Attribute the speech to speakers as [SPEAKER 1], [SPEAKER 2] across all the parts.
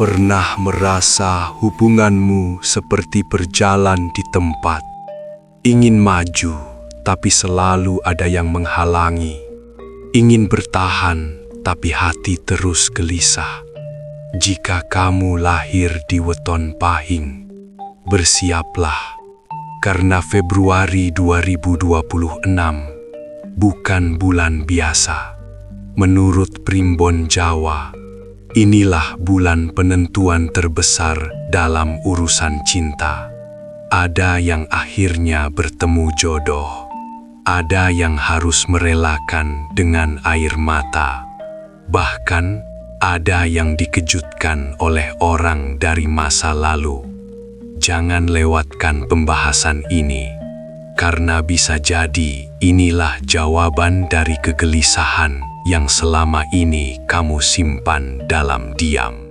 [SPEAKER 1] Pernah merasa hubunganmu seperti berjalan di tempat, ingin maju, tapi selalu ada yang menghalangi. Ingin bertahan, tapi hati terus gelisah. Jika kamu lahir di weton pahing, bersiaplah, karena Februari 2026 bukan bulan biasa. Menurut Primbon Jawa, inilah bulan penentuan terbesar dalam urusan cinta. Ada yang akhirnya bertemu jodoh, ada yang harus merelakan dengan air mata, bahkan ada yang dikejutkan oleh orang dari masa lalu. Jangan lewatkan pembahasan ini, karena bisa jadi inilah jawaban dari kegelisahan yang selama ini kamu simpan dalam diam.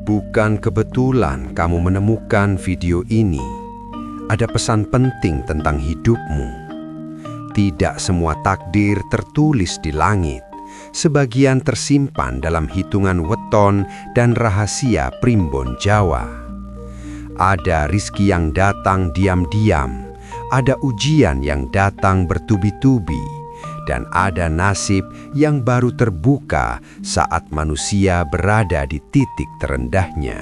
[SPEAKER 2] Bukan kebetulan kamu menemukan video ini. Ada pesan penting tentang hidupmu. Tidak semua takdir tertulis di langit. Sebagian tersimpan dalam hitungan weton dan rahasia Primbon Jawa. Ada rizki yang datang diam-diam, ada ujian yang datang bertubi-tubi, dan ada nasib yang baru terbuka saat manusia berada di titik terendahnya.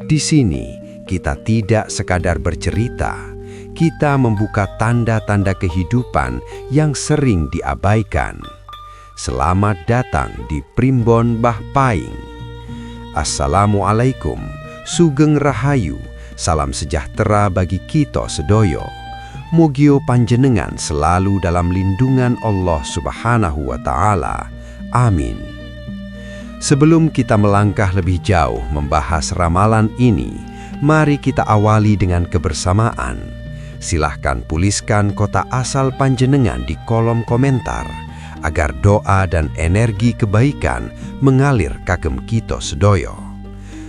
[SPEAKER 2] Di sini, kita tidak sekadar bercerita, kita membuka tanda-tanda kehidupan yang sering diabaikan. Selamat datang di Primbon Bah Paing. Assalamualaikum, sugeng rahayu, salam sejahtera bagi kita sedoyo. Mugio panjenengan selalu dalam lindungan Allah Subhanahu wa Ta'ala. Amin. Sebelum kita melangkah lebih jauh membahas ramalan ini, mari kita awali dengan kebersamaan. Silahkan tuliskan kota asal panjenengan di kolom komentar, agar doa dan energi kebaikan mengalir kagem kita sedoyo.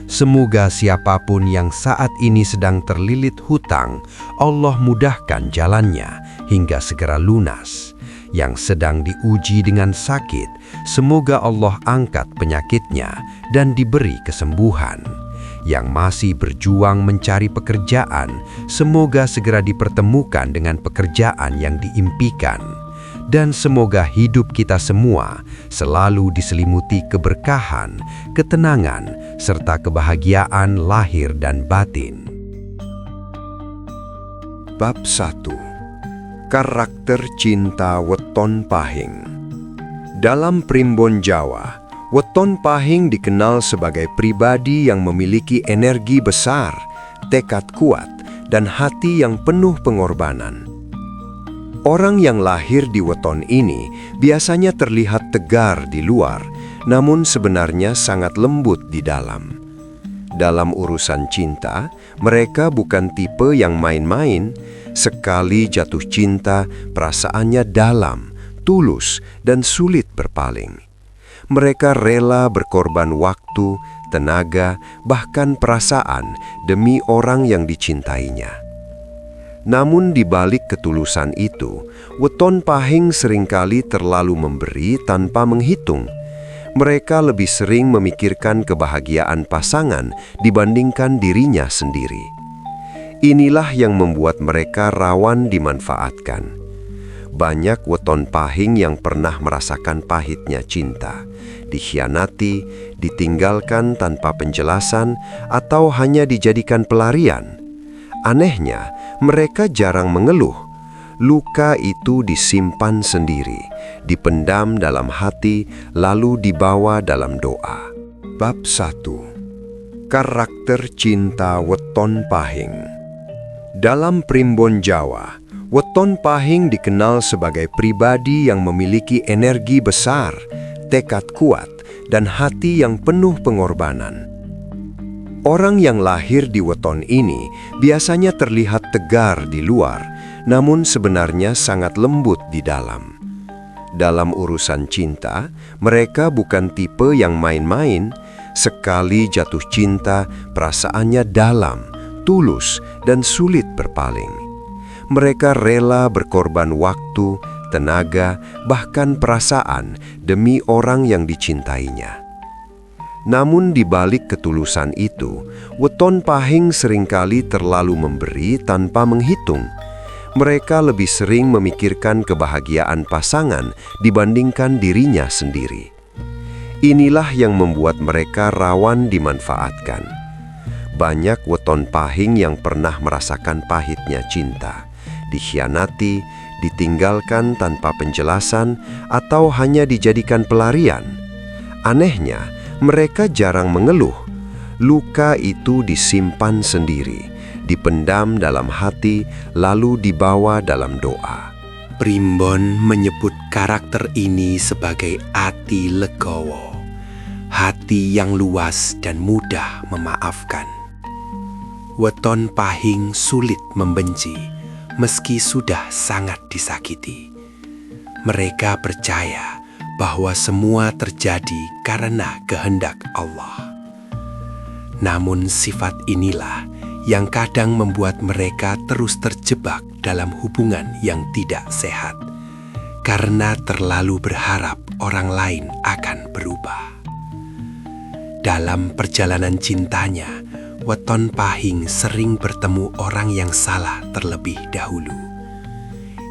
[SPEAKER 2] Semoga siapapun yang saat ini sedang terlilit hutang, Allah mudahkan jalannya hingga segera lunas. Yang sedang diuji dengan sakit, semoga Allah angkat penyakitnya dan diberi kesembuhan. Yang masih berjuang mencari pekerjaan, semoga segera dipertemukan dengan pekerjaan yang diimpikan. Dan semoga hidup kita semua selalu diselimuti keberkahan, ketenangan, serta kebahagiaan lahir dan batin. Bab 1. Karakter cinta weton pahing. Dalam Primbon Jawa, weton pahing dikenal sebagai pribadi yang memiliki energi besar, tekad kuat, dan hati yang penuh pengorbanan. Orang yang lahir di weton ini biasanya terlihat tegar di luar, namun sebenarnya sangat lembut di dalam. Dalam urusan cinta, mereka bukan tipe yang main-main. Sekali jatuh cinta, perasaannya dalam, tulus, dan sulit berpaling. Mereka rela berkorban waktu, tenaga, bahkan perasaan demi orang yang dicintainya. Namun di balik ketulusan itu, weton pahing seringkali terlalu memberi tanpa menghitung. Mereka lebih sering memikirkan kebahagiaan pasangan dibandingkan dirinya sendiri. Inilah yang membuat mereka rawan dimanfaatkan. Banyak weton pahing yang pernah merasakan pahitnya cinta, dikhianati, ditinggalkan tanpa penjelasan, atau hanya dijadikan pelarian. Anehnya, mereka jarang mengeluh. Luka itu disimpan sendiri, dipendam dalam hati, lalu dibawa dalam doa. Bab 1. Karakter cinta weton pahing. Dalam Primbon Jawa, weton pahing dikenal sebagai pribadi yang memiliki energi besar, tekad kuat, dan hati yang penuh pengorbanan. Orang yang lahir di weton ini biasanya terlihat tegar di luar, namun sebenarnya sangat lembut di dalam. Dalam urusan cinta, mereka bukan tipe yang main-main. Sekali jatuh cinta, perasaannya dalam, tulus, dan sulit berpaling. Mereka rela berkorban waktu, tenaga, bahkan perasaan demi orang yang dicintainya. Namun di balik ketulusan itu, weton pahing seringkali terlalu memberi tanpa menghitung. Mereka lebih sering memikirkan kebahagiaan pasangan dibandingkan dirinya sendiri. Inilah yang membuat mereka rawan dimanfaatkan. Banyak weton pahing yang pernah merasakan pahitnya cinta, dikhianati, ditinggalkan tanpa penjelasan, atau hanya dijadikan pelarian. Anehnya, mereka jarang mengeluh. Luka itu disimpan sendiri, dipendam dalam hati, lalu dibawa dalam doa.
[SPEAKER 1] Primbon menyebut karakter ini sebagai ati legowo, hati yang luas dan mudah memaafkan. Weton pahing sulit membenci, meski sudah sangat disakiti. Mereka percaya bahwa semua terjadi karena kehendak Allah. Namun sifat inilah yang kadang membuat mereka terus terjebak dalam hubungan yang tidak sehat, karena terlalu berharap orang lain akan berubah. Dalam perjalanan cintanya, weton pahing sering bertemu orang yang salah terlebih dahulu.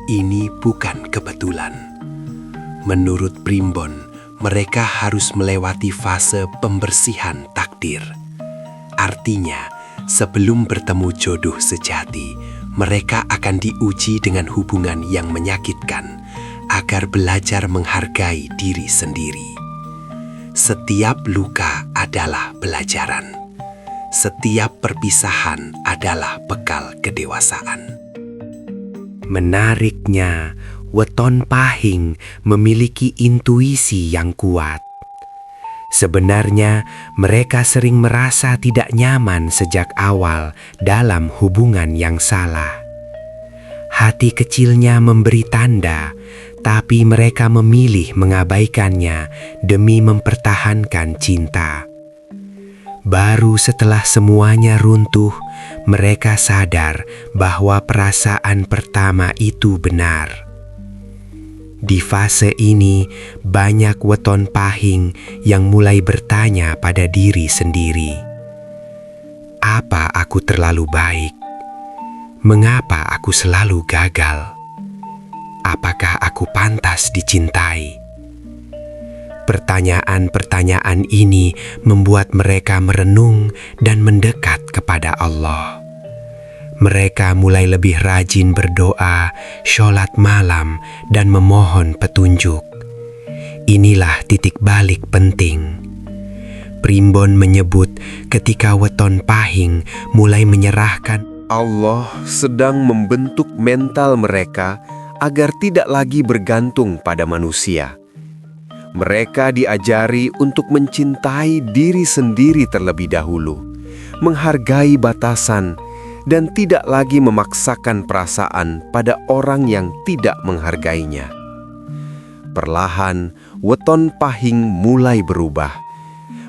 [SPEAKER 1] Ini bukan kebetulan. Menurut Primbon, mereka harus melewati fase pembersihan takdir. Artinya, sebelum bertemu jodoh sejati, mereka akan diuji dengan hubungan yang menyakitkan, agar belajar menghargai diri sendiri. Setiap luka adalah pelajaran. Setiap perpisahan adalah bekal kedewasaan. Menariknya, weton pahing memiliki intuisi yang kuat. Sebenarnya, mereka sering merasa tidak nyaman sejak awal dalam hubungan yang salah. Hati kecilnya memberi tanda, tapi mereka memilih mengabaikannya demi mempertahankan cinta. Baru setelah semuanya runtuh, mereka sadar bahwa perasaan pertama itu benar. Di fase ini, banyak weton pahing yang mulai bertanya pada diri sendiri. Apa aku terlalu baik? Mengapa aku selalu gagal? Apakah aku pantas dicintai? Pertanyaan-pertanyaan ini membuat mereka merenung dan mendekat kepada Allah. Mereka mulai lebih rajin berdoa, sholat malam, dan memohon petunjuk. Inilah titik balik penting. Primbon menyebut ketika weton pahing mulai menyerahkan,
[SPEAKER 2] Allah sedang membentuk mental mereka agar tidak lagi bergantung pada manusia. Mereka diajari untuk mencintai diri sendiri terlebih dahulu, menghargai batasan, dan tidak lagi memaksakan perasaan pada orang yang tidak menghargainya. Perlahan, weton pahing mulai berubah.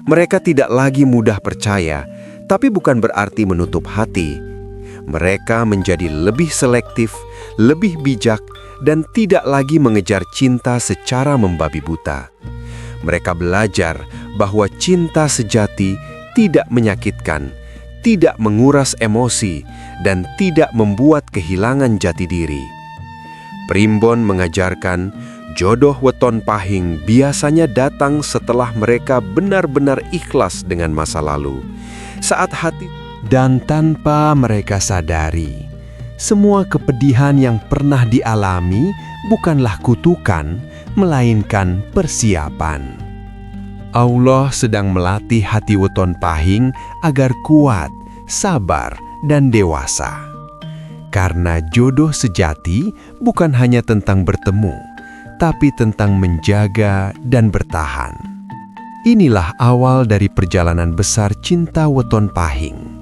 [SPEAKER 2] Mereka tidak lagi mudah percaya, tapi bukan berarti menutup hati. Mereka menjadi lebih selektif, lebih bijak, dan tidak lagi mengejar cinta secara membabi buta. Mereka belajar bahwa cinta sejati tidak menyakitkan, tidak menguras emosi, dan tidak membuat kehilangan jati diri. Primbon mengajarkan jodoh weton pahing biasanya datang setelah mereka benar-benar ikhlas dengan masa lalu, saat hati dan tanpa mereka sadari. Semua kepedihan yang pernah dialami bukanlah kutukan, melainkan persiapan. Allah sedang melatih hati weton pahing agar kuat, sabar, dan dewasa. Karena jodoh sejati bukan hanya tentang bertemu, tapi tentang menjaga dan bertahan. Inilah awal dari perjalanan besar cinta weton pahing.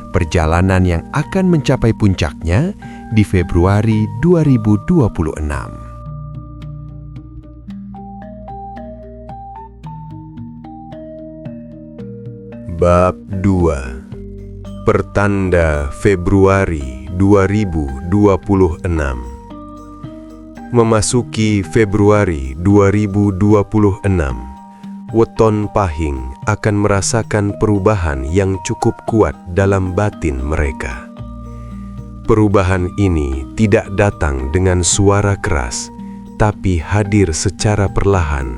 [SPEAKER 2] Perjalanan yang akan mencapai puncaknya di Februari 2026. Bab 2. Pertanda Februari 2026. Memasuki Februari 2026,
[SPEAKER 3] Weton Pahing akan merasakan perubahan yang cukup kuat dalam batin mereka. Perubahan ini tidak datang dengan suara keras, tapi hadir secara perlahan,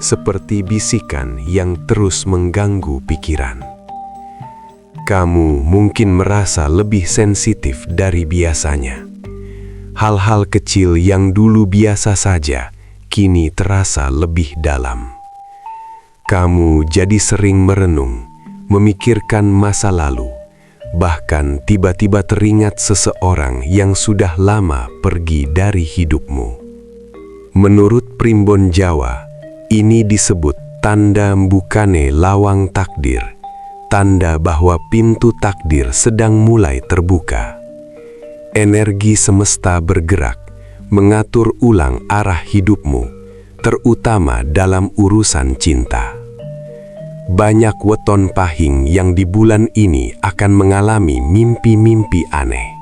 [SPEAKER 3] seperti bisikan yang terus mengganggu pikiran. Kamu mungkin merasa lebih sensitif dari biasanya. Hal-hal kecil yang dulu biasa saja, kini terasa lebih dalam. Kamu jadi sering merenung, memikirkan masa lalu, bahkan tiba-tiba teringat seseorang yang sudah lama pergi dari hidupmu. Menurut Primbon Jawa, ini disebut tanda mbukane lawang takdir, tanda bahwa pintu takdir sedang mulai terbuka. Energi semesta bergerak, mengatur ulang arah hidupmu, terutama dalam urusan cinta. Banyak weton pahing yang di bulan ini akan mengalami mimpi-mimpi aneh.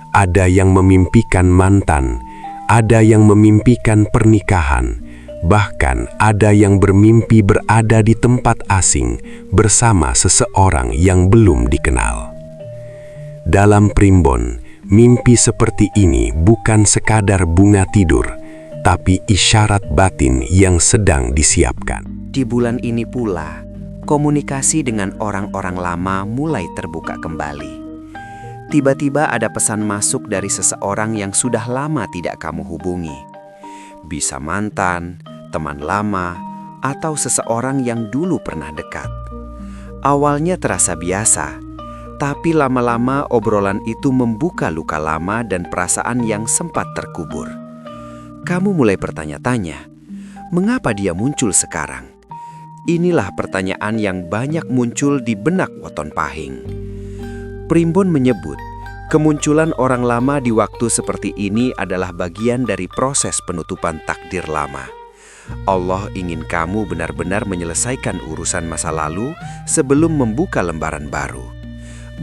[SPEAKER 3] Ada yang memimpikan mantan, ada yang memimpikan pernikahan, bahkan ada yang bermimpi berada di tempat asing bersama seseorang yang belum dikenal. Dalam Primbon, mimpi seperti ini bukan sekadar bunga tidur, tapi isyarat batin yang sedang disiapkan.
[SPEAKER 1] Di bulan ini pula, komunikasi dengan orang-orang lama mulai terbuka kembali. Tiba-tiba ada pesan masuk dari seseorang yang sudah lama tidak kamu hubungi. Bisa mantan, teman lama, atau seseorang yang dulu pernah dekat. Awalnya terasa biasa, tapi lama-lama obrolan itu membuka luka lama dan perasaan yang sempat terkubur. Kamu mulai bertanya-tanya, mengapa dia muncul sekarang? Inilah pertanyaan yang banyak muncul di benak weton pahing. Primbon menyebut, kemunculan orang lama di waktu seperti ini adalah bagian dari proses penutupan takdir lama. Allah ingin kamu benar-benar menyelesaikan urusan masa lalu sebelum membuka lembaran baru.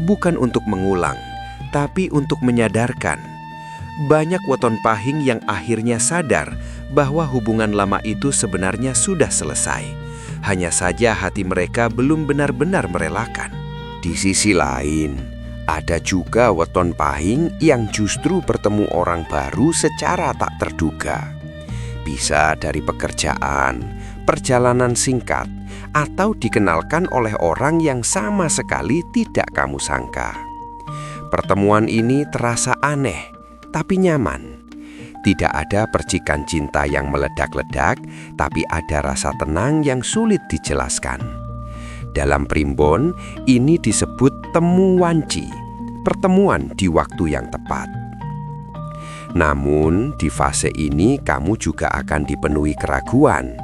[SPEAKER 1] Bukan untuk mengulang, tapi untuk menyadarkan. Banyak weton pahing yang akhirnya sadar bahwa hubungan lama itu sebenarnya sudah selesai. Hanya saja hati mereka belum benar-benar merelakan. Di sisi lain, ada juga weton pahing yang justru bertemu orang baru secara tak terduga. Bisa dari pekerjaan, perjalanan singkat, atau dikenalkan oleh orang yang sama sekali tidak kamu sangka. Pertemuan ini terasa aneh, tapi nyaman. Tidak ada percikan cinta yang meledak-ledak, tapi ada rasa tenang yang sulit dijelaskan. Dalam Primbon, ini disebut temu wanci, pertemuan di waktu yang tepat. Namun, di fase ini kamu juga akan dipenuhi keraguan.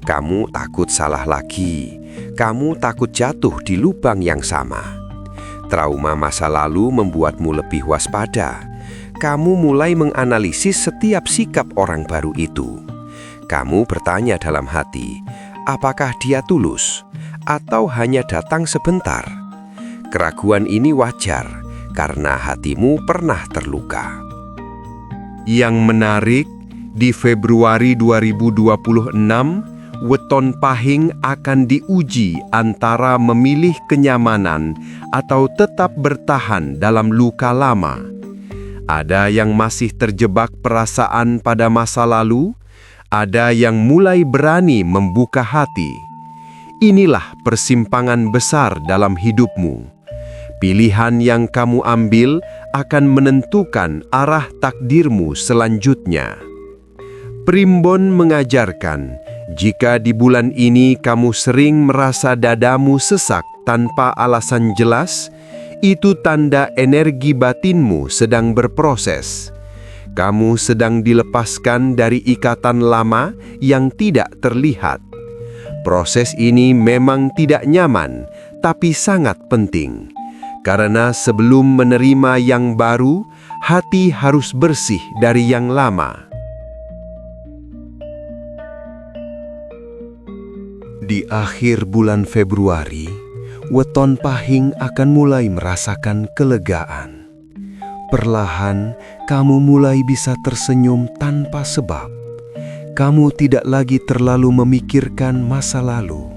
[SPEAKER 1] Kamu takut salah lagi, kamu takut jatuh di lubang yang sama. Trauma masa lalu membuatmu lebih waspada. Kamu mulai menganalisis setiap sikap orang baru itu. Kamu bertanya dalam hati, apakah dia tulus atau hanya datang sebentar? Keraguan ini wajar karena hatimu pernah terluka. Yang menarik, di Februari 2026, weton pahing akan diuji antara memilih kenyamanan atau tetap bertahan dalam luka lama. Ada yang masih terjebak perasaan pada masa lalu, ada yang mulai berani membuka hati. Inilah persimpangan besar dalam hidupmu. Pilihan yang kamu ambil akan menentukan arah takdirmu selanjutnya. Primbon mengajarkan, jika di bulan ini kamu sering merasa dadamu sesak tanpa alasan jelas, itu tanda energi batinmu sedang berproses. Kamu sedang dilepaskan dari ikatan lama yang tidak terlihat. Proses ini memang tidak nyaman, tapi sangat penting. Karena sebelum menerima yang baru, hati harus bersih dari yang lama. Di akhir bulan Februari, weton pahing akan mulai merasakan kelegaan. Perlahan, kamu mulai bisa tersenyum tanpa sebab.
[SPEAKER 2] Kamu tidak lagi terlalu memikirkan masa lalu.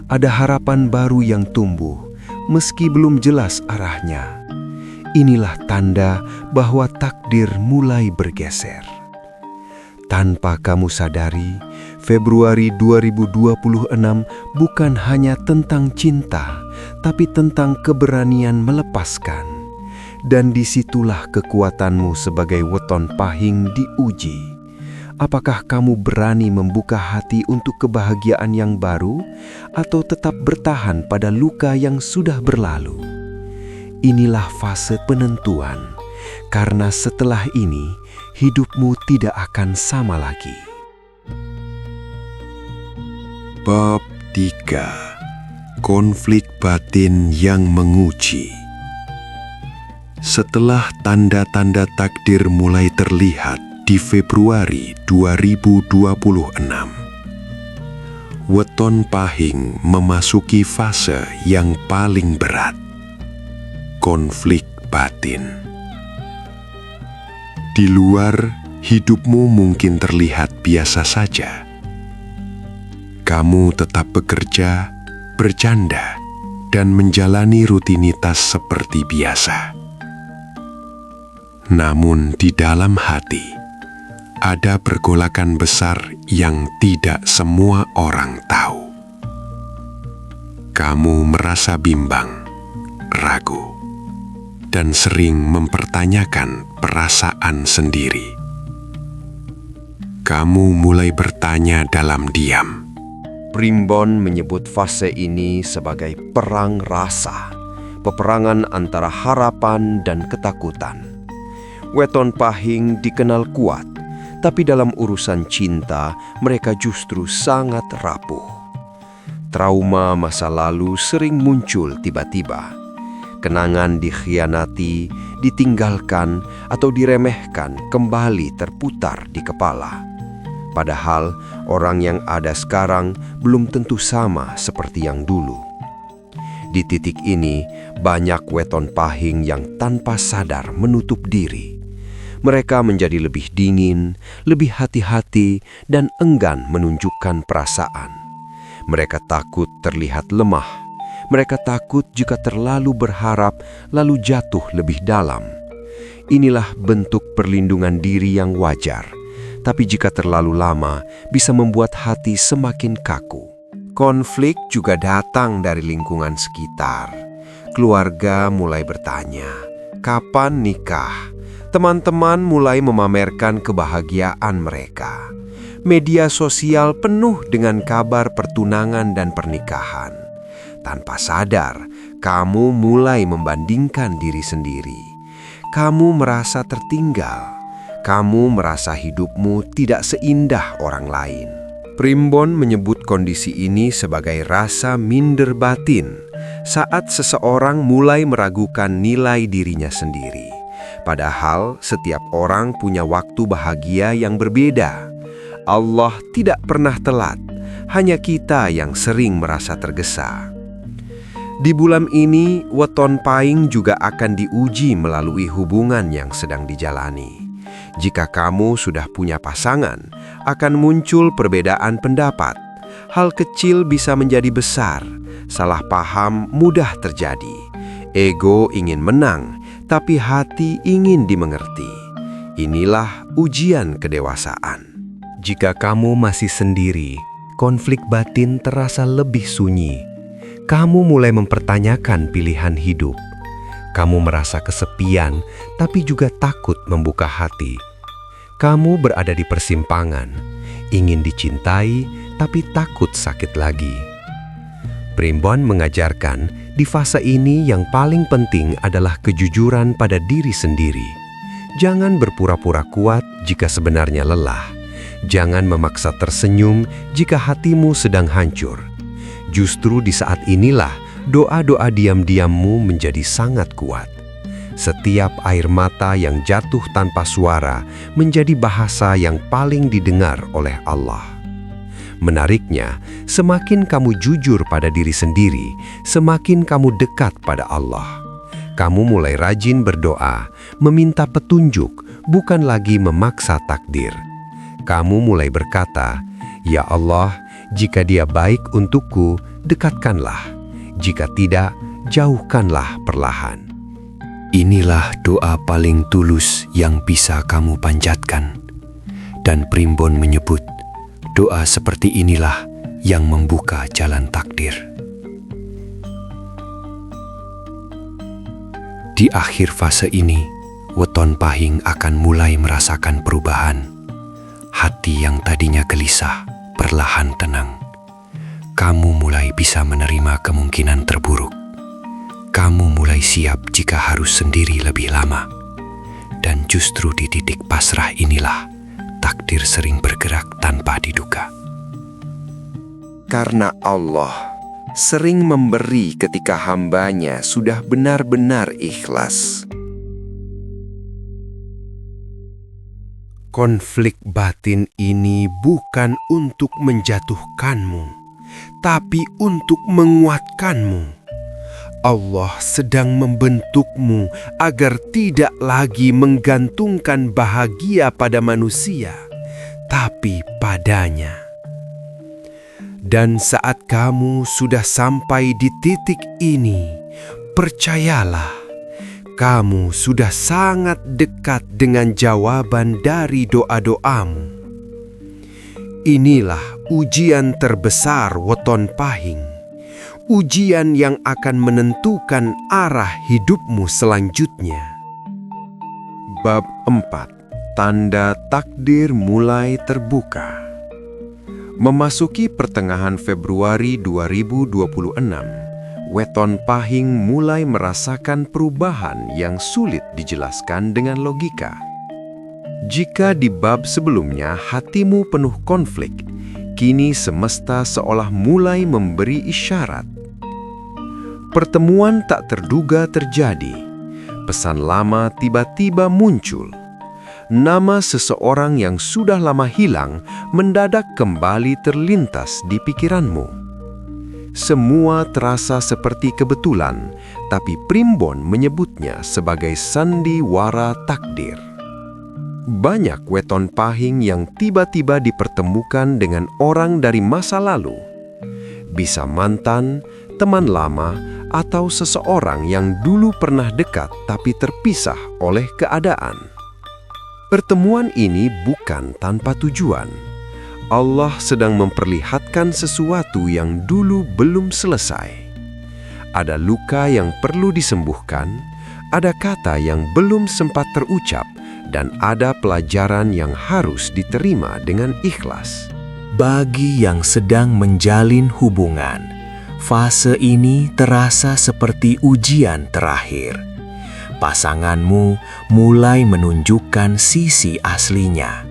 [SPEAKER 2] Ada harapan baru yang tumbuh, meski belum jelas arahnya. Inilah tanda bahwa takdir mulai bergeser. Tanpa kamu sadari, Februari 2026 bukan hanya tentang cinta, tapi tentang keberanian melepaskan. Dan disitulah kekuatanmu sebagai weton pahing diuji. Apakah kamu berani membuka hati untuk kebahagiaan yang baru, atau tetap bertahan pada luka yang sudah berlalu? Inilah fase penentuan, karena setelah ini, hidupmu tidak akan sama lagi.
[SPEAKER 3] Bab 3. Konflik batin yang menguji. Setelah tanda-tanda takdir mulai terlihat di Februari 2026, weton pahing memasuki fase yang paling berat, konflik batin. Di luar, hidupmu mungkin terlihat biasa saja. Kamu tetap bekerja, bercanda, dan menjalani rutinitas seperti biasa. Namun di dalam hati, ada pergolakan besar yang tidak semua orang tahu. Kamu merasa bimbang, ragu, dan sering mempertanyakan perasaan sendiri. Kamu mulai bertanya dalam diam.
[SPEAKER 2] Primbon menyebut fase ini sebagai perang rasa, peperangan antara harapan dan ketakutan. Weton pahing dikenal kuat, tapi dalam urusan cinta mereka justru sangat rapuh. Trauma masa lalu sering muncul tiba-tiba. Kenangan dikhianati, ditinggalkan, atau diremehkan kembali terputar di kepala. Padahal orang yang ada sekarang belum tentu sama seperti yang dulu. Di titik ini, banyak weton pahing yang tanpa sadar menutup diri. Mereka menjadi lebih dingin, lebih hati-hati, dan enggan menunjukkan perasaan. Mereka takut terlihat lemah. Mereka takut jika terlalu berharap, lalu jatuh lebih dalam. Inilah bentuk perlindungan diri yang wajar, tapi jika terlalu lama, bisa membuat hati semakin kaku. Konflik juga datang dari lingkungan sekitar. Keluarga mulai bertanya, kapan nikah? Teman-teman mulai memamerkan kebahagiaan mereka. Media sosial penuh dengan kabar pertunangan dan pernikahan. Tanpa sadar, kamu mulai membandingkan diri sendiri. Kamu merasa tertinggal. Kamu merasa hidupmu tidak seindah orang lain. Primbon menyebut kondisi ini sebagai rasa minder batin saat seseorang mulai meragukan nilai dirinya sendiri. Padahal setiap orang punya waktu bahagia yang berbeda. Allah tidak pernah telat, hanya kita yang sering merasa tergesa. Di bulan ini, weton pahing juga akan diuji melalui hubungan yang sedang dijalani. Jika kamu sudah punya pasangan, akan muncul perbedaan pendapat. Hal kecil bisa menjadi besar, salah paham mudah terjadi. Ego ingin menang, tapi hati ingin dimengerti. Inilah ujian kedewasaan. Jika kamu masih sendiri, konflik batin terasa lebih sunyi. Kamu mulai mempertanyakan pilihan hidup. Kamu merasa kesepian, tapi juga takut membuka hati. Kamu berada di persimpangan, ingin dicintai, tapi takut sakit lagi. Primbon mengajarkan, di fase ini yang paling penting adalah kejujuran pada diri sendiri. Jangan berpura-pura kuat jika sebenarnya lelah. Jangan memaksa tersenyum jika hatimu sedang hancur. Justru di saat inilah doa-doa diam-diammu menjadi sangat kuat. Setiap air mata yang jatuh tanpa suara menjadi bahasa yang paling didengar oleh Allah. Menariknya, semakin kamu jujur pada diri sendiri, semakin kamu dekat pada Allah. Kamu mulai rajin berdoa, meminta petunjuk, bukan lagi memaksa takdir. kamu mulai berkata, "Ya Allah, jika dia baik untukku, dekatkanlah. Jika tidak, jauhkanlah perlahan." Inilah doa paling tulus yang bisa kamu panjatkan. Dan Primbon menyebut, doa seperti inilah yang membuka jalan takdir. Di akhir fase ini, Weton Pahing akan mulai merasakan perubahan. Hati yang tadinya gelisah perlahan tenang. Kamu mulai bisa menerima kemungkinan terburuk. Kamu mulai siap jika harus sendiri lebih lama. Dan justru di titik pasrah inilah takdir sering bergerak tanpa diduga.
[SPEAKER 1] Karena Allah sering memberi ketika hambanya sudah benar-benar ikhlas.
[SPEAKER 3] Konflik batin ini bukan untuk menjatuhkanmu, tapi untuk menguatkanmu. Allah sedang membentukmu agar tidak lagi menggantungkan bahagia pada manusia, tapi padanya. Dan saat kamu sudah sampai di titik ini, percayalah, kamu sudah sangat dekat dengan jawaban dari doa-doamu. Inilah ujian terbesar Weton Pahing, ujian yang akan menentukan arah hidupmu selanjutnya.
[SPEAKER 2] Bab 4. Tanda takdir mulai terbuka. Memasuki pertengahan Februari 2026, Weton Pahing mulai merasakan perubahan yang sulit dijelaskan dengan logika. Jika di bab sebelumnya hatimu penuh konflik, kini semesta seolah mulai memberi isyarat. Pertemuan tak terduga terjadi. Pesan lama tiba-tiba muncul. Nama seseorang yang sudah lama hilang mendadak kembali terlintas di pikiranmu. Semua terasa seperti kebetulan, tapi Primbon menyebutnya sebagai sandiwara takdir. Banyak Weton Pahing yang tiba-tiba dipertemukan dengan orang dari masa lalu. Bisa mantan, teman lama, atau seseorang yang dulu pernah dekat tapi terpisah oleh keadaan. Pertemuan ini bukan tanpa tujuan. Allah sedang memperlihatkan sesuatu yang dulu belum selesai. Ada luka yang perlu disembuhkan, ada kata yang belum sempat terucap, dan ada pelajaran yang harus diterima dengan ikhlas.
[SPEAKER 4] Bagi yang sedang menjalin hubungan, fase ini terasa seperti ujian terakhir. Pasanganmu mulai menunjukkan sisi aslinya.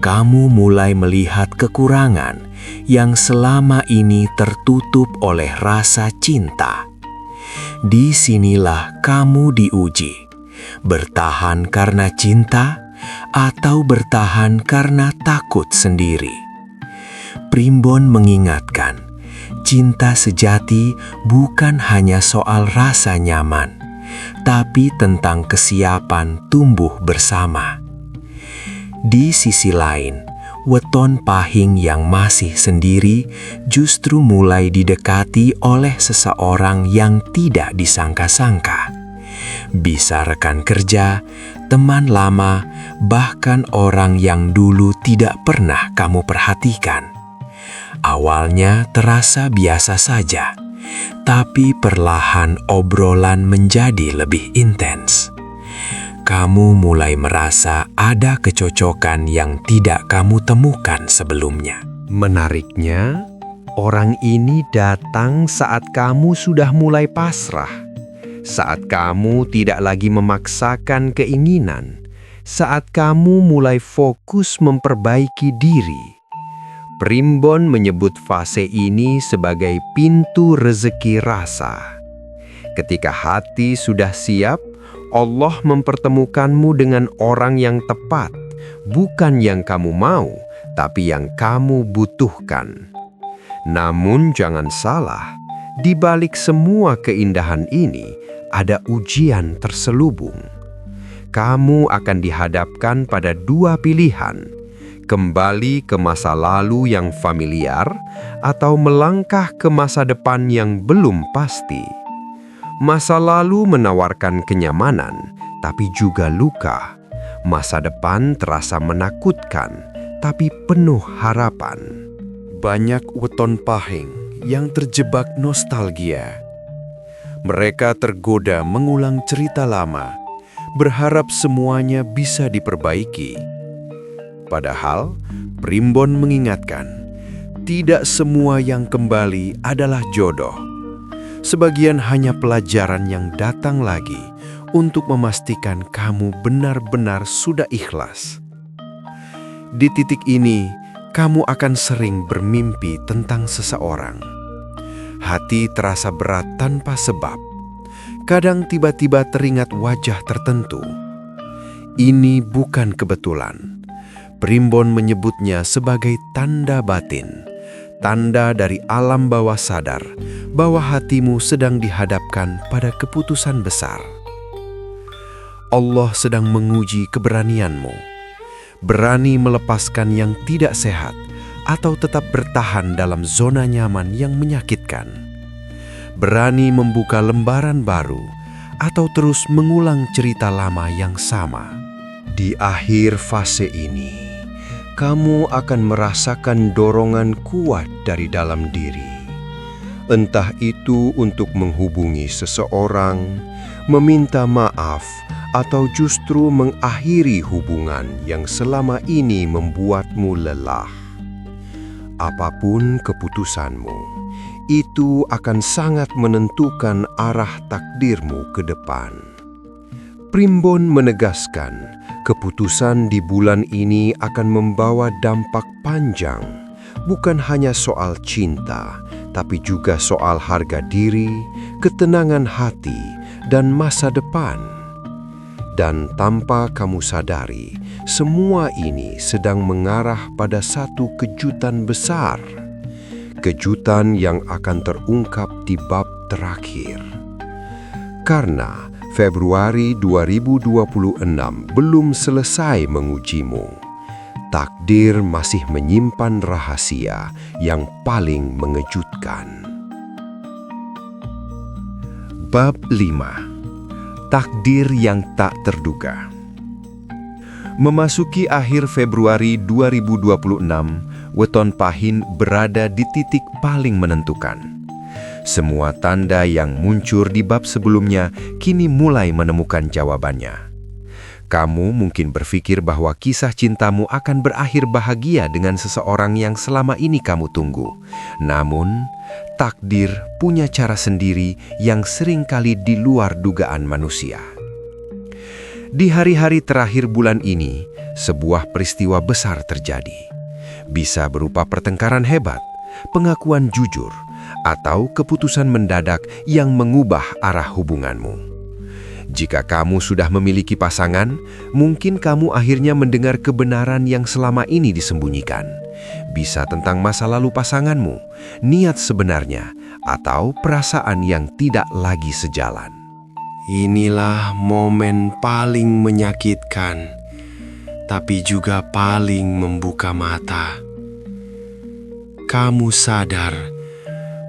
[SPEAKER 4] Kamu mulai melihat kekurangan yang selama ini tertutup oleh rasa cinta. Disinilah kamu diuji, bertahan karena cinta atau bertahan karena takut sendiri. Primbon mengingatkan, cinta sejati bukan hanya soal rasa nyaman, tapi tentang kesiapan tumbuh bersama. Di sisi lain, Weton Pahing yang masih sendiri justru mulai didekati oleh seseorang yang tidak disangka-sangka. Bisa rekan kerja, teman lama, bahkan orang yang dulu tidak pernah kamu perhatikan. Awalnya terasa biasa saja, tapi perlahan obrolan menjadi lebih intens. Kamu mulai merasa ada kecocokan yang tidak kamu temukan sebelumnya.
[SPEAKER 2] Menariknya, orang ini datang saat kamu sudah mulai pasrah, saat kamu tidak lagi memaksakan keinginan, saat kamu mulai fokus memperbaiki diri. Primbon menyebut fase ini sebagai pintu rezeki rasa. Ketika hati sudah siap, Allah mempertemukanmu dengan orang yang tepat, bukan yang kamu mau, tapi yang kamu butuhkan. Namun jangan salah, di balik semua keindahan ini ada ujian terselubung. Kamu akan dihadapkan pada dua pilihan. kembali ke masa lalu yang familiar atau melangkah ke masa depan yang belum pasti. Masa lalu menawarkan kenyamanan, tapi juga luka. Masa depan terasa menakutkan, tapi penuh harapan. Banyak weton pahing yang terjebak nostalgia. Mereka tergoda mengulang cerita lama, berharap semuanya bisa diperbaiki. Padahal, Primbon mengingatkan, tidak semua yang kembali adalah jodoh. Sebagian hanya pelajaran yang datang lagi untuk memastikan kamu benar-benar sudah ikhlas. Di titik ini, kamu akan sering bermimpi tentang seseorang. Hati terasa berat tanpa sebab. Kadang tiba-tiba teringat wajah tertentu. Ini bukan kebetulan. Primbon menyebutnya sebagai tanda batin, tanda dari alam bawah sadar bahwa hatimu sedang dihadapkan pada keputusan besar. Allah sedang menguji keberanianmu. Berani melepaskan yang tidak sehat atau tetap bertahan dalam zona nyaman yang menyakitkan. Berani membuka lembaran baru atau terus mengulang cerita lama yang sama. Di akhir fase ini, kamu akan merasakan dorongan kuat dari dalam diri. Entah itu untuk menghubungi seseorang, meminta maaf, atau justru mengakhiri hubungan yang selama ini membuatmu lelah. Apapun keputusanmu, itu akan sangat menentukan arah takdirmu ke depan. Primbon menegaskan, keputusan di bulan ini akan membawa dampak panjang, bukan hanya soal cinta, tapi juga soal harga diri, ketenangan hati, dan masa depan. Dan tanpa kamu sadari, semua ini sedang mengarah pada satu kejutan besar. Kejutan yang akan terungkap di bab terakhir. Karena Februari 2026 belum selesai mengujimu. Takdir masih menyimpan rahasia yang paling mengejutkan. Bab 5. Takdir yang tak terduga. Memasuki akhir Februari 2026, weton pahin berada di titik paling menentukan. Semua tanda yang muncul di bab sebelumnya kini mulai menemukan jawabannya. Kamu mungkin berpikir bahwa kisah cintamu akan berakhir bahagia dengan seseorang yang selama ini kamu tunggu. Namun, takdir punya cara sendiri yang seringkali di luar dugaan manusia. Di hari-hari terakhir bulan ini, sebuah peristiwa besar terjadi. Bisa berupa pertengkaran hebat, pengakuan jujur, atau keputusan mendadak yang mengubah arah hubunganmu. Jika kamu sudah memiliki pasangan, mungkin kamu akhirnya mendengar kebenaran yang selama ini disembunyikan. Bisa tentang masa lalu pasanganmu, niat sebenarnya, atau perasaan yang tidak lagi sejalan. Inilah momen paling menyakitkan, tapi juga paling membuka mata. Kamu sadar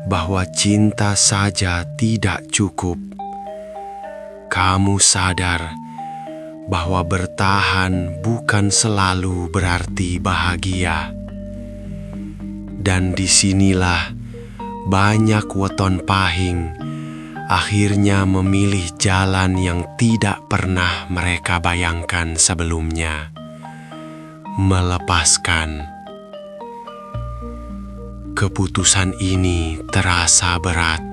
[SPEAKER 2] bahwa cinta saja tidak cukup. Kamu sadar bahwa bertahan bukan selalu berarti bahagia. Dan disinilah banyak weton pahing akhirnya memilih jalan yang tidak pernah mereka bayangkan sebelumnya. Melepaskan. Keputusan ini terasa berat.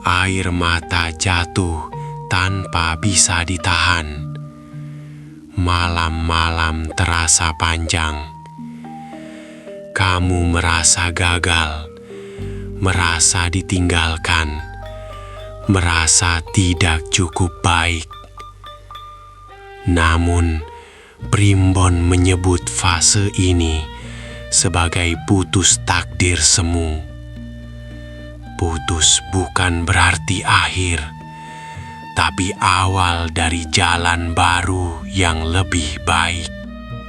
[SPEAKER 2] Air mata jatuh tanpa bisa ditahan. Malam-malam terasa panjang. Kamu merasa gagal, merasa ditinggalkan, merasa tidak cukup baik. Namun, Primbon menyebut fase ini sebagai putus takdir semu. Putus bukan berarti akhir, tapi awal dari jalan baru yang lebih baik.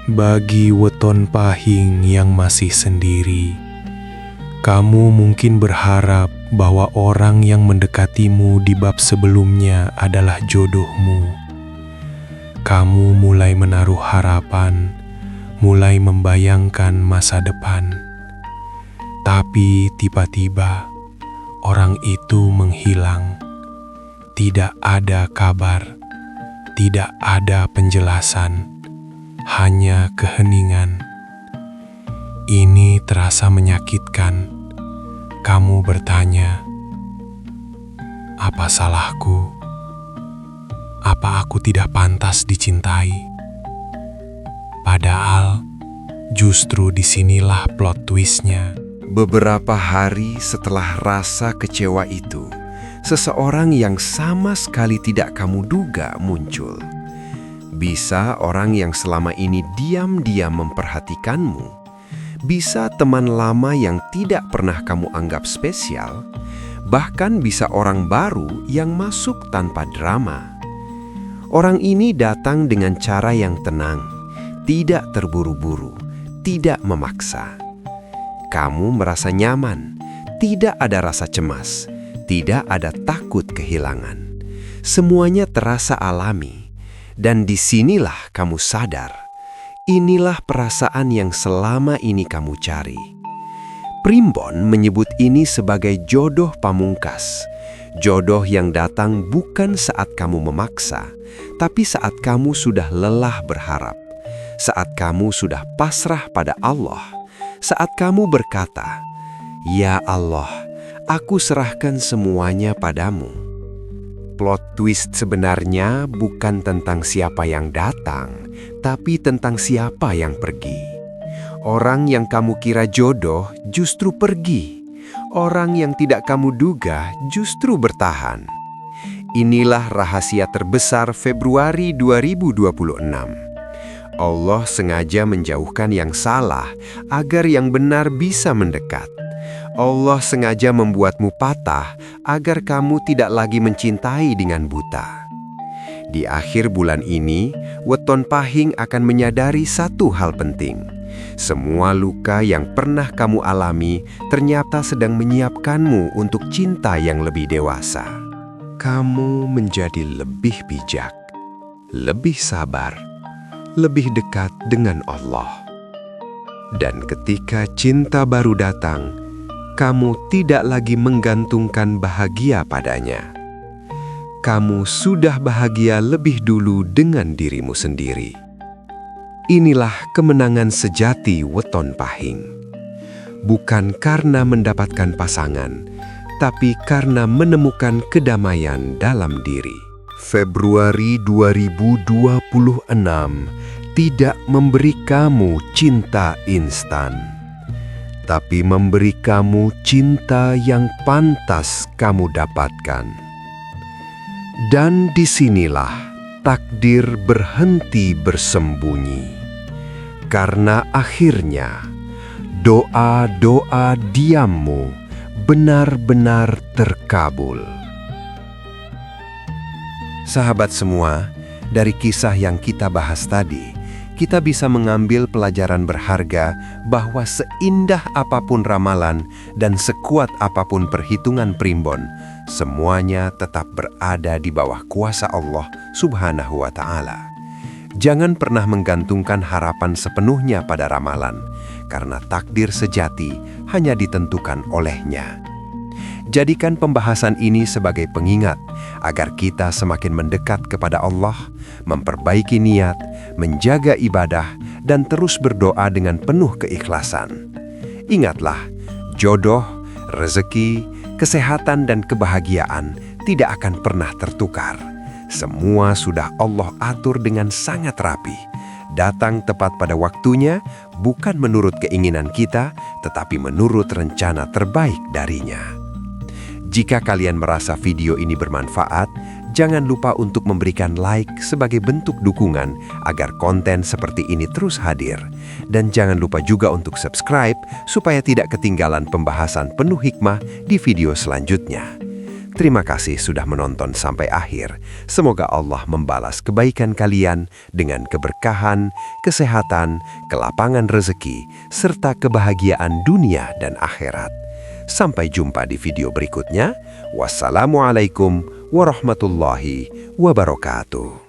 [SPEAKER 5] Bagi weton pahing yang masih sendiri, kamu mungkin berharap bahwa orang yang mendekatimu di bab sebelumnya adalah jodohmu. Kamu mulai menaruh harapan, mulai membayangkan masa depan. Tapi tiba-tiba, orang itu menghilang. Tidak ada kabar, tidak ada penjelasan, hanya keheningan. Ini terasa menyakitkan. Kamu bertanya, apa salahku? Apa aku tidak pantas dicintai? Padahal, justru disinilah plot twistnya.
[SPEAKER 2] Beberapa hari setelah rasa kecewa itu, seseorang yang sama sekali tidak kamu duga muncul. Bisa orang yang selama ini diam-diam memperhatikanmu. Bisa teman lama yang tidak pernah kamu anggap spesial. Bahkan bisa orang baru yang masuk tanpa drama. Orang ini datang dengan cara yang tenang, tidak terburu-buru, tidak memaksa. Kamu merasa nyaman, tidak ada rasa cemas, tidak ada takut kehilangan. Semuanya terasa alami, dan disinilah kamu sadar, inilah perasaan yang selama ini kamu cari. Primbon menyebut ini sebagai jodoh pamungkas, jodoh yang datang bukan saat kamu memaksa, tapi saat kamu sudah lelah berharap, saat kamu sudah pasrah pada Allah, saat kamu berkata, "Ya Allah, aku serahkan semuanya padamu." Plot twist sebenarnya bukan tentang siapa yang datang, tapi tentang siapa yang pergi. Orang yang kamu kira jodoh justru pergi. Orang yang tidak kamu duga justru bertahan. Inilah rahasia terbesar Februari 2026. Allah sengaja menjauhkan yang salah agar yang benar bisa mendekat. Allah sengaja membuatmu patah agar kamu tidak lagi mencintai dengan buta. Di akhir bulan ini, weton pahing akan menyadari satu hal penting. Semua luka yang pernah kamu alami ternyata sedang menyiapkanmu untuk cinta yang lebih dewasa. Kamu menjadi lebih bijak, lebih sabar, lebih dekat dengan Allah. Dan ketika cinta baru datang, kamu tidak lagi menggantungkan bahagia padanya. Kamu sudah bahagia lebih dulu dengan dirimu sendiri. Inilah kemenangan sejati weton pahing. Bukan karena mendapatkan pasangan, tapi karena menemukan kedamaian dalam diri. Februari 2026 tidak memberi kamu cinta instan, tapi memberi kamu cinta yang pantas kamu dapatkan. Dan disinilah takdir berhenti bersembunyi, karena akhirnya doa-doa diammu benar-benar terkabul. Sahabat semua, dari kisah yang kita bahas tadi, kita bisa mengambil pelajaran berharga bahwa seindah apapun ramalan dan sekuat apapun perhitungan primbon, semuanya tetap berada di bawah kuasa Allah Subhanahu wa Ta'ala. Jangan pernah menggantungkan harapan sepenuhnya pada ramalan, karena takdir sejati hanya ditentukan olehnya. Jadikan pembahasan ini sebagai pengingat agar kita semakin mendekat kepada Allah, memperbaiki niat, menjaga ibadah, dan terus berdoa dengan penuh keikhlasan. Ingatlah, jodoh, rezeki, kesehatan, dan kebahagiaan tidak akan pernah tertukar. Semua sudah Allah atur dengan sangat rapi. Datang tepat pada waktunya, bukan menurut keinginan kita, tetapi menurut rencana terbaik darinya. Jika kalian merasa video ini bermanfaat, jangan lupa untuk memberikan like sebagai bentuk dukungan agar konten seperti ini terus hadir. Dan jangan lupa juga untuk subscribe supaya tidak ketinggalan pembahasan penuh hikmah di video selanjutnya. Terima kasih sudah menonton sampai akhir. Semoga Allah membalas kebaikan kalian dengan keberkahan, kesehatan, kelapangan rezeki, serta kebahagiaan dunia dan akhirat. Sampai jumpa di video berikutnya. Wassalamualaikum warahmatullahi wabarakatuh.